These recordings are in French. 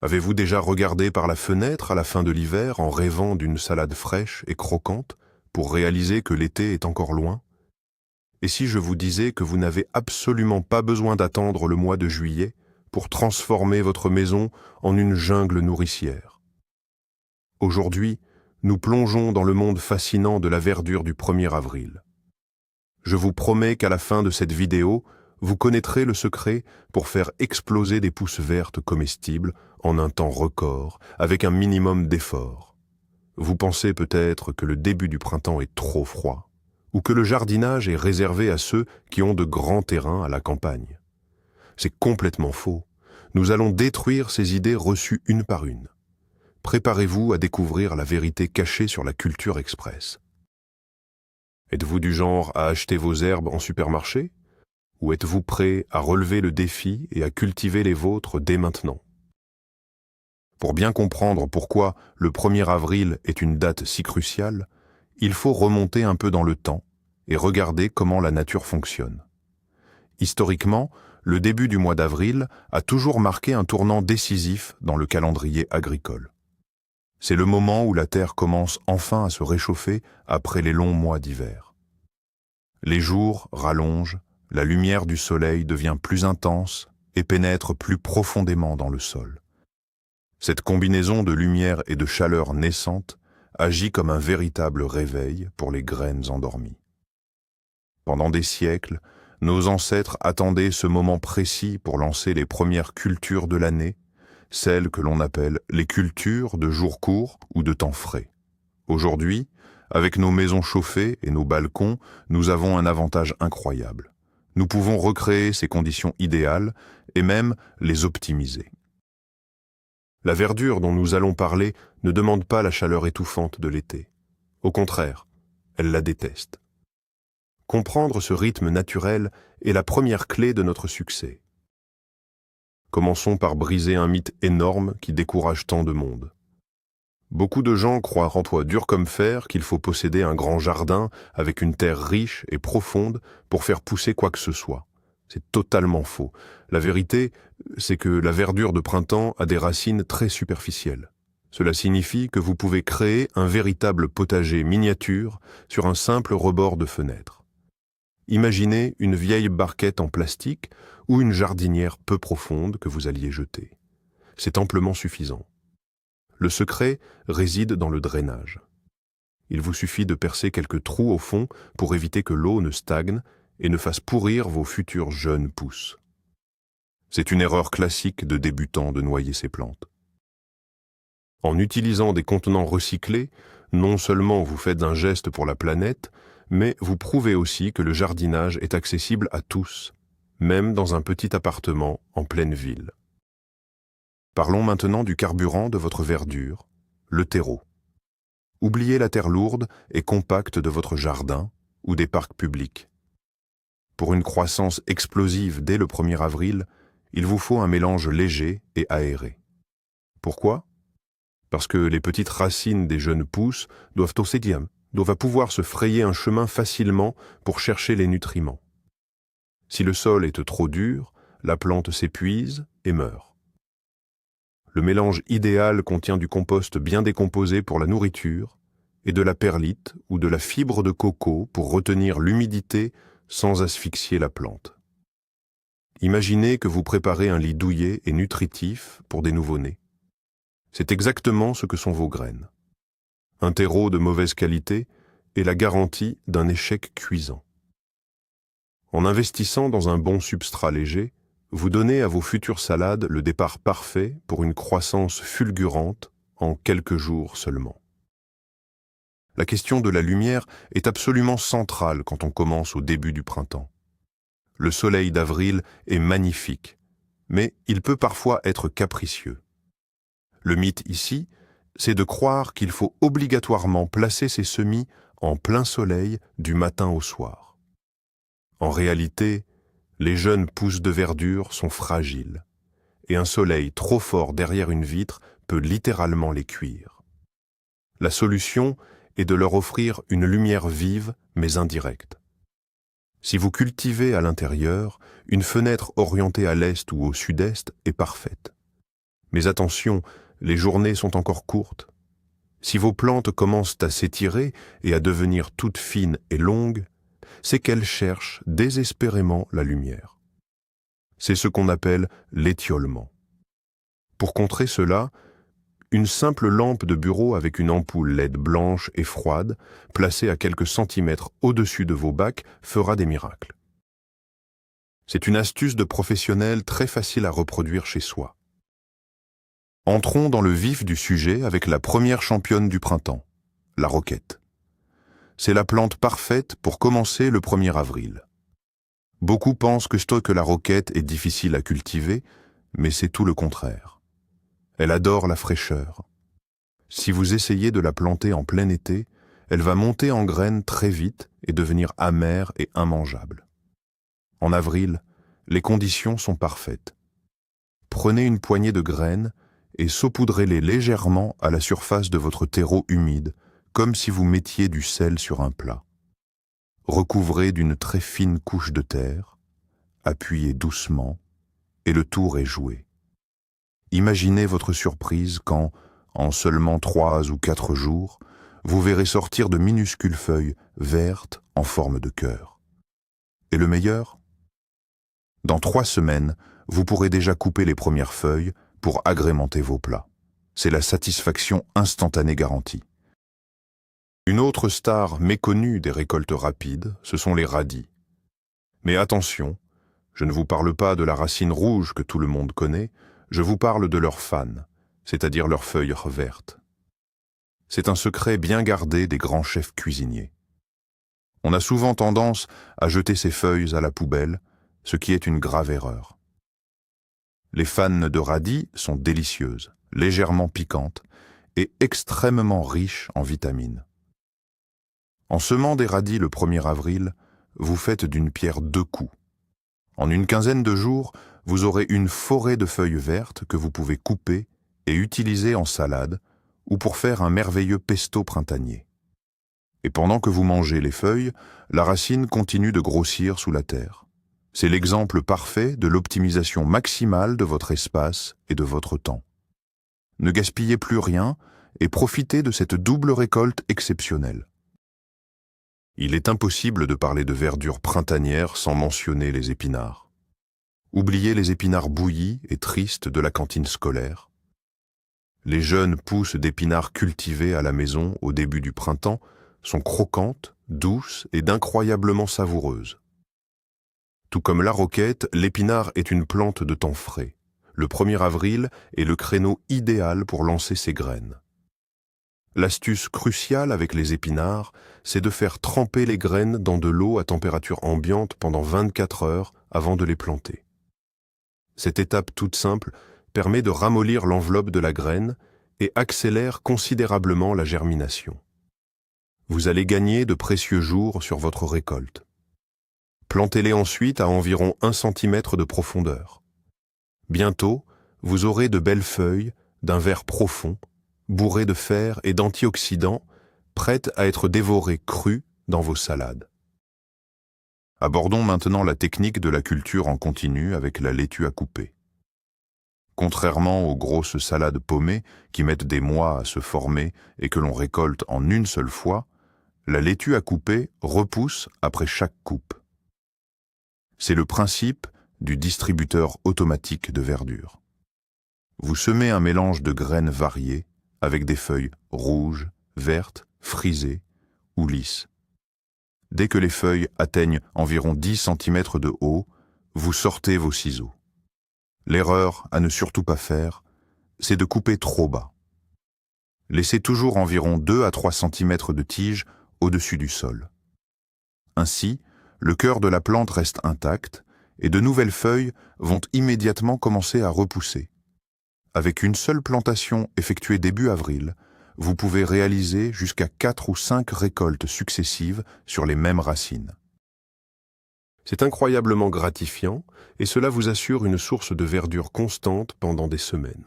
Avez-vous déjà regardé par la fenêtre à la fin de l'hiver en rêvant d'une salade fraîche et croquante pour réaliser que l'été est encore loin? Et si je vous disais que vous n'avez absolument pas besoin d'attendre le mois de juillet pour transformer votre maison en une jungle nourricière? Aujourd'hui, nous plongeons dans le monde fascinant de la verdure du 1er avril. Je vous promets qu'à la fin de cette vidéo, vous connaîtrez le secret pour faire exploser des pousses vertes comestibles en un temps record, avec un minimum d'effort. Vous pensez peut-être que le début du printemps est trop froid, ou que le jardinage est réservé à ceux qui ont de grands terrains à la campagne. C'est complètement faux. Nous allons détruire ces idées reçues une par une. Préparez-vous à découvrir la vérité cachée sur la culture express. Êtes-vous du genre à acheter vos herbes en supermarché? Ou êtes-vous prêt à relever le défi et à cultiver les vôtres dès maintenant? Pour bien comprendre pourquoi le 1er avril est une date si cruciale, il faut remonter un peu dans le temps et regarder comment la nature fonctionne. Historiquement, le début du mois d'avril a toujours marqué un tournant décisif dans le calendrier agricole. C'est le moment où la terre commence enfin à se réchauffer après les longs mois d'hiver. Les jours rallongent, la lumière du soleil devient plus intense et pénètre plus profondément dans le sol. Cette combinaison de lumière et de chaleur naissante agit comme un véritable réveil pour les graines endormies. Pendant des siècles, nos ancêtres attendaient ce moment précis pour lancer les premières cultures de l'année, celles que l'on appelle les cultures de jours courts ou de temps frais. Aujourd'hui, avec nos maisons chauffées et nos balcons, nous avons un avantage incroyable. Nous pouvons recréer ces conditions idéales et même les optimiser. La verdure dont nous allons parler ne demande pas la chaleur étouffante de l'été. Au contraire, elle la déteste. Comprendre ce rythme naturel est la première clé de notre succès. Commençons par briser un mythe énorme qui décourage tant de monde. Beaucoup de gens croient en toi dur comme fer qu'il faut posséder un grand jardin avec une terre riche et profonde pour faire pousser quoi que ce soit. C'est totalement faux. La vérité, c'est que la verdure de printemps a des racines très superficielles. Cela signifie que vous pouvez créer un véritable potager miniature sur un simple rebord de fenêtre. Imaginez une vieille barquette en plastique ou une jardinière peu profonde que vous alliez jeter. C'est amplement suffisant. Le secret réside dans le drainage. Il vous suffit de percer quelques trous au fond pour éviter que l'eau ne stagne et ne fasse pourrir vos futures jeunes pousses. C'est une erreur classique de débutant de noyer ses plantes. En utilisant des contenants recyclés, non seulement vous faites un geste pour la planète, mais vous prouvez aussi que le jardinage est accessible à tous, même dans un petit appartement en pleine ville. Parlons maintenant du carburant de votre verdure, le terreau. Oubliez la terre lourde et compacte de votre jardin ou des parcs publics. Pour une croissance explosive dès le 1er avril, il vous faut un mélange léger et aéré. Pourquoi? Parce que les petites racines des jeunes pousses doivent pouvoir se frayer un chemin facilement pour chercher les nutriments. Si le sol est trop dur, la plante s'épuise et meurt. Le mélange idéal contient du compost bien décomposé pour la nourriture et de la perlite ou de la fibre de coco pour retenir l'humidité sans asphyxier la plante. Imaginez que vous préparez un lit douillet et nutritif pour des nouveau-nés. C'est exactement ce que sont vos graines. Un terreau de mauvaise qualité est la garantie d'un échec cuisant. En investissant dans un bon substrat léger, vous donnez à vos futures salades le départ parfait pour une croissance fulgurante en quelques jours seulement. La question de la lumière est absolument centrale quand on commence au début du printemps. Le soleil d'avril est magnifique, mais il peut parfois être capricieux. Le mythe ici, c'est de croire qu'il faut obligatoirement placer ses semis en plein soleil du matin au soir. En réalité, les jeunes pousses de verdure sont fragiles, et un soleil trop fort derrière une vitre peut littéralement les cuire. La solution est de leur offrir une lumière vive mais indirecte. Si vous cultivez à l'intérieur, une fenêtre orientée à l'est ou au sud-est est parfaite. Mais attention, les journées sont encore courtes. Si vos plantes commencent à s'étirer et à devenir toutes fines et longues, c'est qu'elles cherchent désespérément la lumière. C'est ce qu'on appelle l'étiolement. Pour contrer cela, une simple lampe de bureau avec une ampoule LED blanche et froide, placée à quelques centimètres au-dessus de vos bacs, fera des miracles. C'est une astuce de professionnel très facile à reproduire chez soi. Entrons dans le vif du sujet avec la première championne du printemps, la roquette. C'est la plante parfaite pour commencer le 1er avril. Beaucoup pensent que la roquette est difficile à cultiver, mais c'est tout le contraire. Elle adore la fraîcheur. Si vous essayez de la planter en plein été, elle va monter en graines très vite et devenir amère et immangeable. En avril, les conditions sont parfaites. Prenez une poignée de graines et saupoudrez-les légèrement à la surface de votre terreau humide, comme si vous mettiez du sel sur un plat. Recouvrez d'une très fine couche de terre, appuyez doucement, et le tour est joué. Imaginez votre surprise quand, en seulement 3 ou 4 jours, vous verrez sortir de minuscules feuilles vertes en forme de cœur. Et le meilleur ? Dans 3 semaines, vous pourrez déjà couper les premières feuilles pour agrémenter vos plats. C'est la satisfaction instantanée garantie. Une autre star méconnue des récoltes rapides, ce sont les radis. Mais attention, je ne vous parle pas de la racine rouge que tout le monde connaît, je vous parle de leurs fans, c'est-à-dire leurs feuilles vertes. C'est un secret bien gardé des grands chefs cuisiniers. On a souvent tendance à jeter ces feuilles à la poubelle, ce qui est une grave erreur. Les fans de radis sont délicieuses, légèrement piquantes et extrêmement riches en vitamines. En semant des radis le 1er avril, vous faites d'une pierre 2 coups. En une quinzaine de jours, vous aurez une forêt de feuilles vertes que vous pouvez couper et utiliser en salade ou pour faire un merveilleux pesto printanier. Et pendant que vous mangez les feuilles, la racine continue de grossir sous la terre. C'est l'exemple parfait de l'optimisation maximale de votre espace et de votre temps. Ne gaspillez plus rien et profitez de cette double récolte exceptionnelle. Il est impossible de parler de verdure printanière sans mentionner les épinards. Oubliez les épinards bouillis et tristes de la cantine scolaire. Les jeunes pousses d'épinards cultivées à la maison au début du printemps sont croquantes, douces et d'incroyablement savoureuses. Tout comme la roquette, l'épinard est une plante de temps frais. Le 1er avril est le créneau idéal pour lancer ses graines. L'astuce cruciale avec les épinards, c'est de faire tremper les graines dans de l'eau à température ambiante pendant 24 heures avant de les planter. Cette étape toute simple permet de ramollir l'enveloppe de la graine et accélère considérablement la germination. Vous allez gagner de précieux jours sur votre récolte. Plantez-les ensuite à environ 1 cm de profondeur. Bientôt, vous aurez de belles feuilles d'un vert profond, bourrées de fer et d'antioxydants, prêtes à être dévorées crues dans vos salades. Abordons maintenant la technique de la culture en continu avec la laitue à couper. Contrairement aux grosses salades paumées qui mettent des mois à se former et que l'on récolte en une seule fois, la laitue à couper repousse après chaque coupe. C'est le principe du distributeur automatique de verdure. Vous semez un mélange de graines variées avec des feuilles rouges, vertes, frisées ou lisses. Dès que les feuilles atteignent environ 10 cm de haut, vous sortez vos ciseaux. L'erreur à ne surtout pas faire, c'est de couper trop bas. Laissez toujours environ 2 à 3 cm de tige au-dessus du sol. Ainsi, le cœur de la plante reste intact et de nouvelles feuilles vont immédiatement commencer à repousser. Avec une seule plantation effectuée début avril, vous pouvez réaliser jusqu'à 4 ou 5 récoltes successives sur les mêmes racines. C'est incroyablement gratifiant et cela vous assure une source de verdure constante pendant des semaines.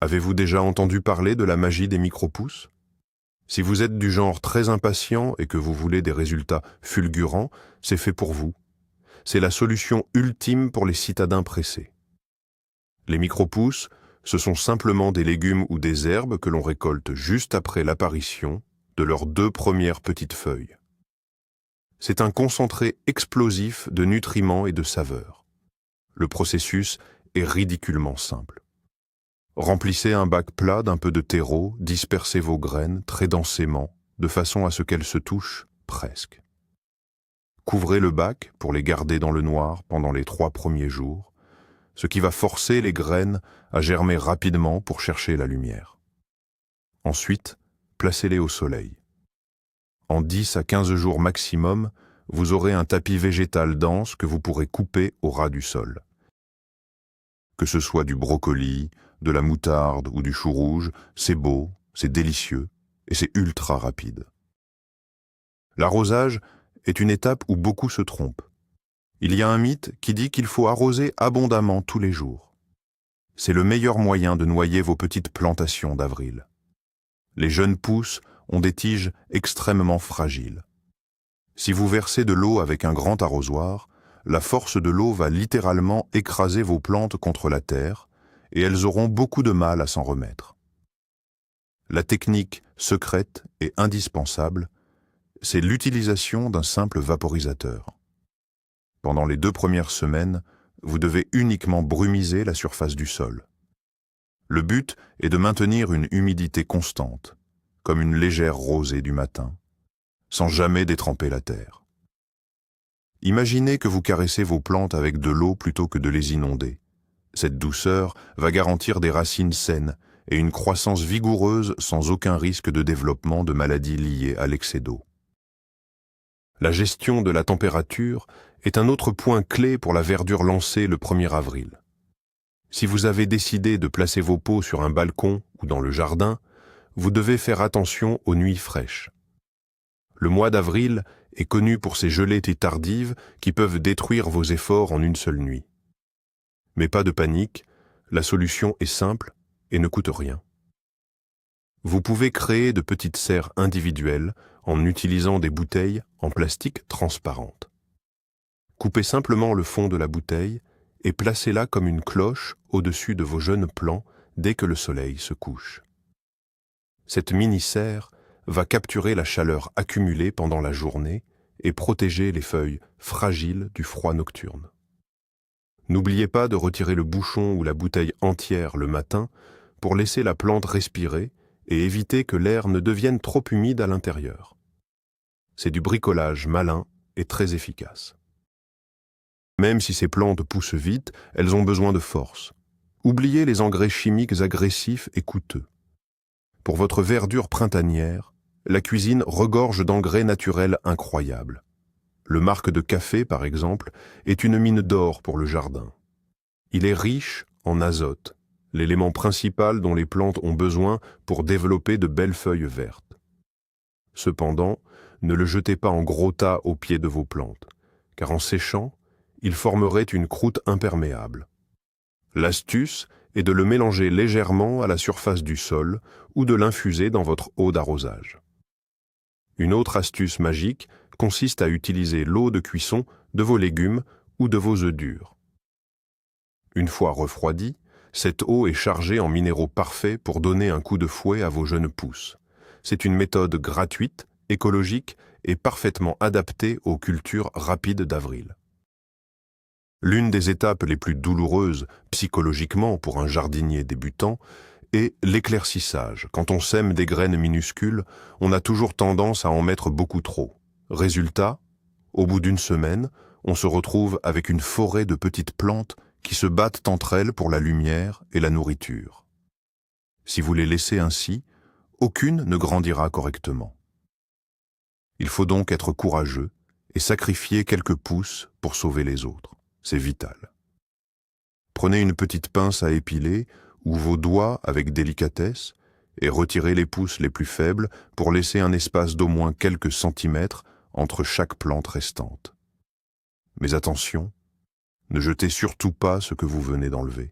Avez-vous déjà entendu parler de la magie des micro-pousses ? Si vous êtes du genre très impatient et que vous voulez des résultats fulgurants, c'est fait pour vous. C'est la solution ultime pour les citadins pressés. Les micro-pousses, ce sont simplement des légumes ou des herbes que l'on récolte juste après l'apparition de leurs 2 premières petites feuilles. C'est un concentré explosif de nutriments et de saveurs. Le processus est ridiculement simple. Remplissez un bac plat d'un peu de terreau, dispersez vos graines très densément, de façon à ce qu'elles se touchent presque. Couvrez le bac pour les garder dans le noir pendant les 3 premiers jours, ce qui va forcer les graines à germer rapidement pour chercher la lumière. Ensuite, placez-les au soleil. En 10 à 15 jours maximum, vous aurez un tapis végétal dense que vous pourrez couper au ras du sol. Que ce soit du brocoli, de la moutarde ou du chou rouge, c'est beau, c'est délicieux et c'est ultra rapide. L'arrosage est une étape où beaucoup se trompent. Il y a un mythe qui dit qu'il faut arroser abondamment tous les jours. C'est le meilleur moyen de noyer vos petites plantations d'avril. Les jeunes pousses ont des tiges extrêmement fragiles. Si vous versez de l'eau avec un grand arrosoir, la force de l'eau va littéralement écraser vos plantes contre la terre et elles auront beaucoup de mal à s'en remettre. La technique secrète et indispensable, c'est l'utilisation d'un simple vaporisateur. Pendant les 2 premières semaines, vous devez uniquement brumiser la surface du sol. Le but est de maintenir une humidité constante, comme une légère rosée du matin, sans jamais détremper la terre. Imaginez que vous caressez vos plantes avec de l'eau plutôt que de les inonder. Cette douceur va garantir des racines saines et une croissance vigoureuse sans aucun risque de développement de maladies liées à l'excès d'eau. La gestion de la température est un autre point clé pour la verdure lancée le 1er avril. Si vous avez décidé de placer vos pots sur un balcon ou dans le jardin, vous devez faire attention aux nuits fraîches. Le mois d'avril est connu pour ses gelées tardives qui peuvent détruire vos efforts en une seule nuit. Mais pas de panique, la solution est simple et ne coûte rien. Vous pouvez créer de petites serres individuelles en utilisant des bouteilles en plastique transparente. Coupez simplement le fond de la bouteille et placez-la comme une cloche au-dessus de vos jeunes plants dès que le soleil se couche. Cette mini-serre va capturer la chaleur accumulée pendant la journée et protéger les feuilles fragiles du froid nocturne. N'oubliez pas de retirer le bouchon ou la bouteille entière le matin pour laisser la plante respirer et éviter que l'air ne devienne trop humide à l'intérieur. C'est du bricolage malin et très efficace. Même si ces plantes poussent vite, elles ont besoin de force. Oubliez les engrais chimiques agressifs et coûteux. Pour votre verdure printanière, la cuisine regorge d'engrais naturels incroyables. Le marc de café, par exemple, est une mine d'or pour le jardin. Il est riche en azote, l'élément principal dont les plantes ont besoin pour développer de belles feuilles vertes. Cependant, ne le jetez pas en gros tas au pied de vos plantes, car en séchant, il formerait une croûte imperméable. L'astuce est de le mélanger légèrement à la surface du sol ou de l'infuser dans votre eau d'arrosage. Une autre astuce magique consiste à utiliser l'eau de cuisson de vos légumes ou de vos œufs durs. Une fois refroidie, cette eau est chargée en minéraux parfaits pour donner un coup de fouet à vos jeunes pousses. C'est une méthode gratuite, écologique et parfaitement adaptée aux cultures rapides d'avril. L'une des étapes les plus douloureuses psychologiquement pour un jardinier débutant est l'éclaircissage. Quand on sème des graines minuscules, on a toujours tendance à en mettre beaucoup trop. Résultat, au bout d'une semaine, on se retrouve avec une forêt de petites plantes qui se battent entre elles pour la lumière et la nourriture. Si vous les laissez ainsi, aucune ne grandira correctement. Il faut donc être courageux et sacrifier quelques pousses pour sauver les autres. C'est vital. Prenez une petite pince à épiler ou vos doigts avec délicatesse et retirez les pousses les plus faibles pour laisser un espace d'au moins quelques centimètres entre chaque plante restante. Mais attention, ne jetez surtout pas ce que vous venez d'enlever.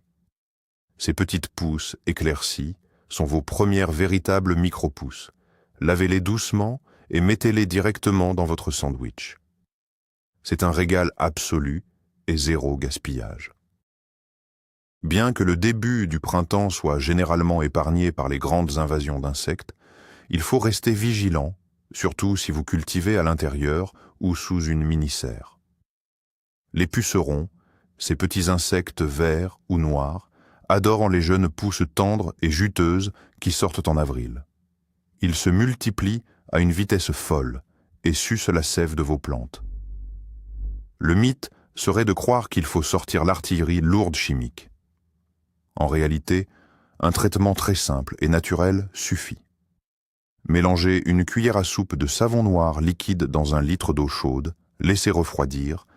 Ces petites pousses éclaircies sont vos premières véritables micro-pousses. Lavez-les doucement et mettez-les directement dans votre sandwich. C'est un régal absolu et zéro gaspillage. Bien que le début du printemps soit généralement épargné par les grandes invasions d'insectes, il faut rester vigilant, surtout si vous cultivez à l'intérieur ou sous une mini-serre. Les pucerons, ces petits insectes verts ou noirs, adorent les jeunes pousses tendres et juteuses qui sortent en avril. Ils se multiplient à une vitesse folle et sucent la sève de vos plantes. Le mythe serait de croire qu'il faut sortir l'artillerie lourde chimique. En réalité, un traitement très simple et naturel suffit. Mélangez une cuillère à soupe de savon noir liquide dans un litre d'eau chaude, laissez refroidir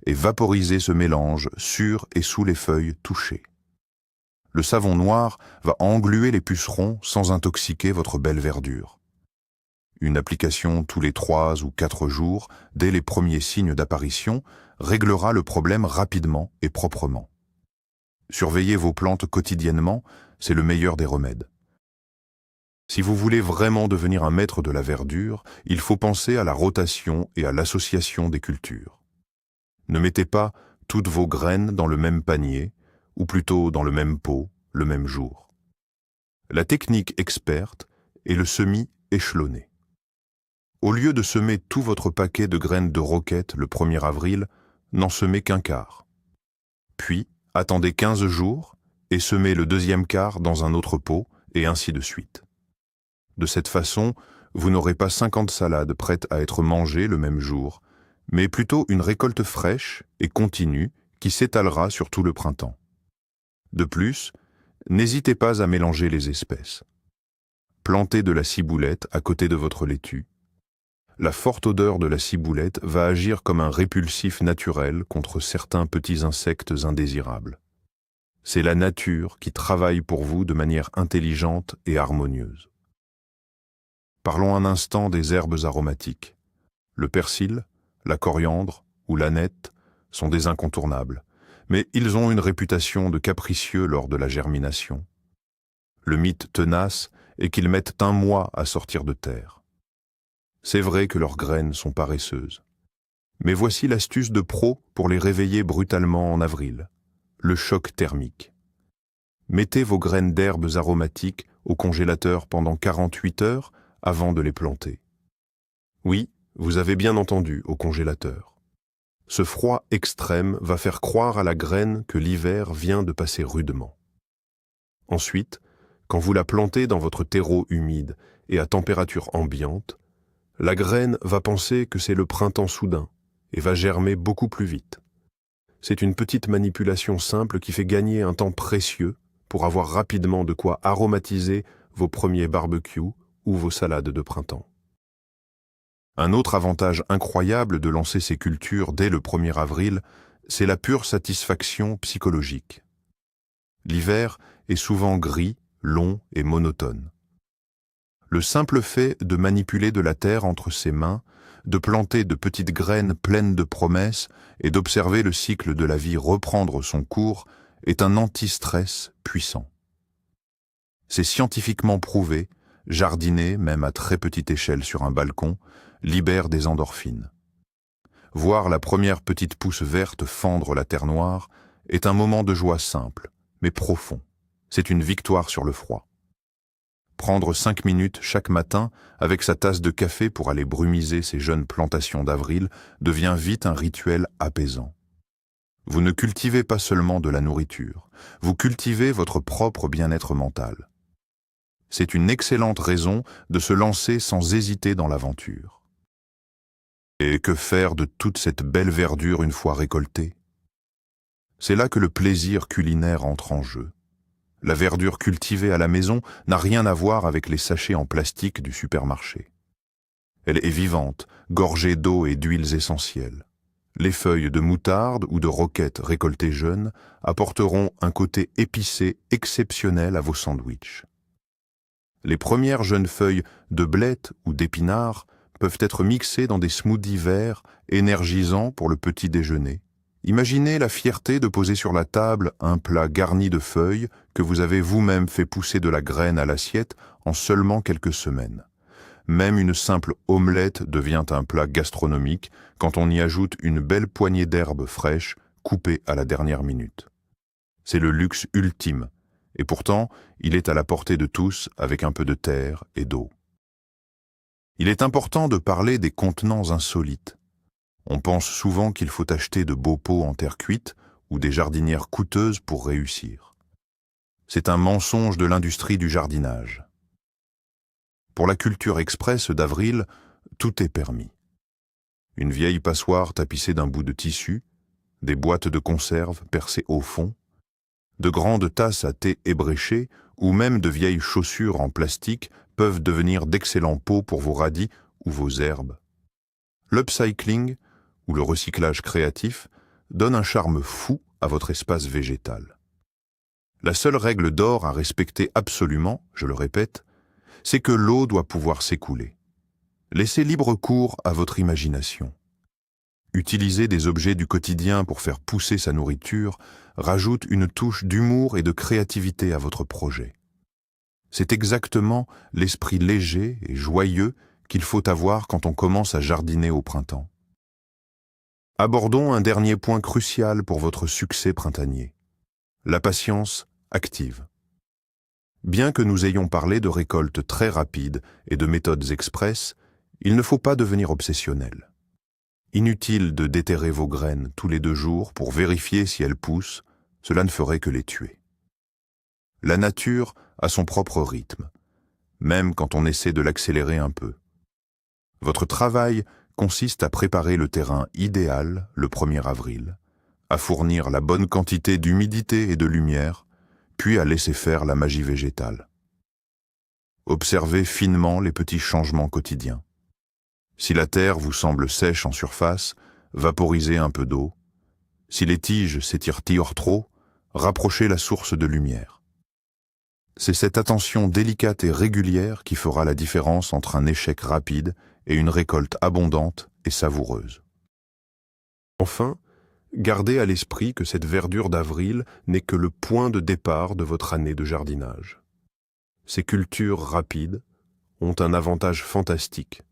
et vaporisez ce mélange sur et sous les feuilles touchées. Le savon noir va engluer les pucerons sans intoxiquer votre belle verdure. Une application tous les 3 ou 4 jours, dès les premiers signes d'apparition, réglera le problème rapidement et proprement. Surveillez vos plantes quotidiennement, c'est le meilleur des remèdes. Si vous voulez vraiment devenir un maître de la verdure, il faut penser à la rotation et à l'association des cultures. Ne mettez pas toutes vos graines dans le même panier, ou plutôt dans le même pot, le même jour. La technique experte est le semis échelonné. Au lieu de semer tout votre paquet de graines de roquette le 1er avril, n'en semez qu'un quart. Puis, attendez 15 jours et semez le 2e quart dans un autre pot, et ainsi de suite. De cette façon, vous n'aurez pas 50 salades prêtes à être mangées le même jour, mais plutôt une récolte fraîche et continue qui s'étalera sur tout le printemps. De plus, n'hésitez pas à mélanger les espèces. Plantez de la ciboulette à côté de votre laitue. La forte odeur de la ciboulette va agir comme un répulsif naturel contre certains petits insectes indésirables. C'est la nature qui travaille pour vous de manière intelligente et harmonieuse. Parlons un instant des herbes aromatiques. Le persil, la coriandre ou l'aneth sont des incontournables, mais ils ont une réputation de capricieux lors de la germination. Le mythe tenace est qu'ils mettent 1 mois à sortir de terre. C'est vrai que leurs graines sont paresseuses. Mais voici l'astuce de pro pour les réveiller brutalement en avril. Le choc thermique. Mettez vos graines d'herbes aromatiques au congélateur pendant 48 heures avant de les planter. Oui, vous avez bien entendu, au congélateur. Ce froid extrême va faire croire à la graine que l'hiver vient de passer rudement. Ensuite, quand vous la plantez dans votre terreau humide et à température ambiante, la graine va penser que c'est le printemps soudain et va germer beaucoup plus vite. C'est une petite manipulation simple qui fait gagner un temps précieux pour avoir rapidement de quoi aromatiser vos premiers barbecues ou vos salades de printemps. Un autre avantage incroyable de lancer ces cultures dès le 1er avril, c'est la pure satisfaction psychologique. L'hiver est souvent gris, long et monotone. Le simple fait de manipuler de la terre entre ses mains, de planter de petites graines pleines de promesses et d'observer le cycle de la vie reprendre son cours est un anti-stress puissant. C'est scientifiquement prouvé, jardiner, même à très petite échelle sur un balcon, libère des endorphines. Voir la première petite pousse verte fendre la terre noire est un moment de joie simple, mais profond. C'est une victoire sur le froid. Prendre 5 minutes chaque matin avec sa tasse de café pour aller brumiser ces jeunes plantations d'avril devient vite un rituel apaisant. Vous ne cultivez pas seulement de la nourriture, vous cultivez votre propre bien-être mental. C'est une excellente raison de se lancer sans hésiter dans l'aventure. Et que faire de toute cette belle verdure une fois récoltée? C'est là que le plaisir culinaire entre en jeu. La verdure cultivée à la maison n'a rien à voir avec les sachets en plastique du supermarché. Elle est vivante, gorgée d'eau et d'huiles essentielles. Les feuilles de moutarde ou de roquette récoltées jeunes apporteront un côté épicé exceptionnel à vos sandwichs. Les premières jeunes feuilles de blettes ou d'épinards peuvent être mixées dans des smoothies verts énergisants pour le petit déjeuner. Imaginez la fierté de poser sur la table un plat garni de feuilles que vous avez vous-même fait pousser de la graine à l'assiette en seulement quelques semaines. Même une simple omelette devient un plat gastronomique quand on y ajoute une belle poignée d'herbes fraîches coupées à la dernière minute. C'est le luxe ultime, et pourtant, il est à la portée de tous avec un peu de terre et d'eau. Il est important de parler des contenants insolites. On pense souvent qu'il faut acheter de beaux pots en terre cuite ou des jardinières coûteuses pour réussir. C'est un mensonge de l'industrie du jardinage. Pour la culture express d'avril, tout est permis. Une vieille passoire tapissée d'un bout de tissu, des boîtes de conserve percées au fond, de grandes tasses à thé ébréchées ou même de vieilles chaussures en plastique peuvent devenir d'excellents pots pour vos radis ou vos herbes. L'upcycling, ou le recyclage créatif, donne un charme fou à votre espace végétal. La seule règle d'or à respecter absolument, je le répète, c'est que l'eau doit pouvoir s'écouler. Laissez libre cours à votre imagination. Utiliser des objets du quotidien pour faire pousser sa nourriture rajoute une touche d'humour et de créativité à votre projet. C'est exactement l'esprit léger et joyeux qu'il faut avoir quand on commence à jardiner au printemps. Abordons un dernier point crucial pour votre succès printanier. La patience active. Bien que nous ayons parlé de récoltes très rapides et de méthodes express, il ne faut pas devenir obsessionnel. Inutile de déterrer vos graines tous les 2 jours pour vérifier si elles poussent, cela ne ferait que les tuer. La nature a son propre rythme, même quand on essaie de l'accélérer un peu. Votre travail consiste à préparer le terrain idéal le 1er avril, à fournir la bonne quantité d'humidité et de lumière, puis à laisser faire la magie végétale. Observez finement les petits changements quotidiens. Si la terre vous semble sèche en surface, vaporisez un peu d'eau. Si les tiges s'étirent trop, rapprochez la source de lumière. C'est cette attention délicate et régulière qui fera la différence entre un échec rapide et une récolte abondante et savoureuse. Enfin, gardez à l'esprit que cette verdure d'avril n'est que le point de départ de votre année de jardinage. Ces cultures rapides ont un avantage fantastique.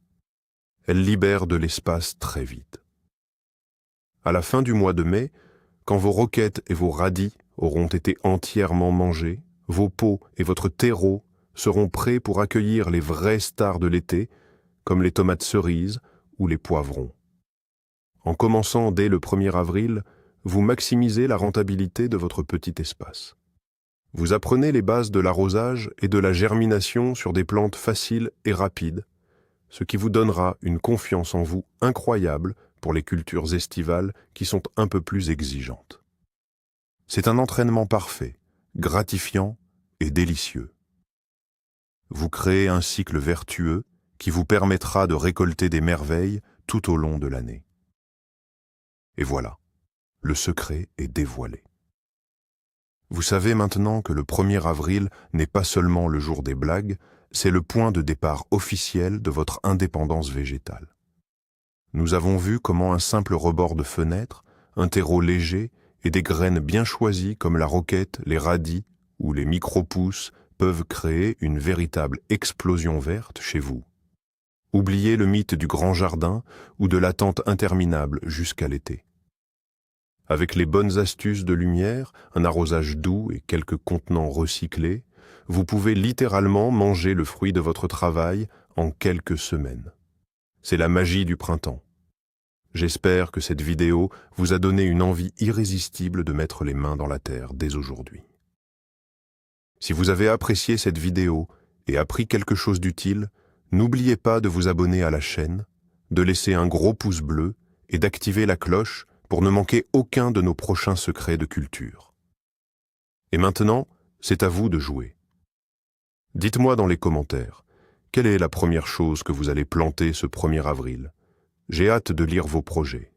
Elles libèrent de l'espace très vite. À la fin du mois de mai, quand vos roquettes et vos radis auront été entièrement mangés, vos pots et votre terreau seront prêts pour accueillir les vraies stars de l'été, comme les tomates cerises ou les poivrons. En commençant dès le 1er avril, vous maximisez la rentabilité de votre petit espace. Vous apprenez les bases de l'arrosage et de la germination sur des plantes faciles et rapides, ce qui vous donnera une confiance en vous incroyable pour les cultures estivales qui sont un peu plus exigeantes. C'est un entraînement parfait, gratifiant et délicieux. Vous créez un cycle vertueux qui vous permettra de récolter des merveilles tout au long de l'année. Et voilà, le secret est dévoilé. Vous savez maintenant que le 1er avril n'est pas seulement le jour des blagues, c'est le point de départ officiel de votre indépendance végétale. Nous avons vu comment un simple rebord de fenêtre, un terreau léger et des graines bien choisies comme la roquette, les radis ou les micro-pousses peuvent créer une véritable explosion verte chez vous. Oubliez le mythe du grand jardin ou de l'attente interminable jusqu'à l'été. Avec les bonnes astuces de lumière, un arrosage doux et quelques contenants recyclés, vous pouvez littéralement manger le fruit de votre travail en quelques semaines. C'est la magie du printemps. J'espère que cette vidéo vous a donné une envie irrésistible de mettre les mains dans la terre dès aujourd'hui. Si vous avez apprécié cette vidéo et appris quelque chose d'utile, n'oubliez pas de vous abonner à la chaîne, de laisser un gros pouce bleu et d'activer la cloche pour ne manquer aucun de nos prochains secrets de culture. Et maintenant, c'est à vous de jouer. Dites-moi dans les commentaires, quelle est la première chose que vous allez planter ce 1er avril? J'ai hâte de lire vos projets.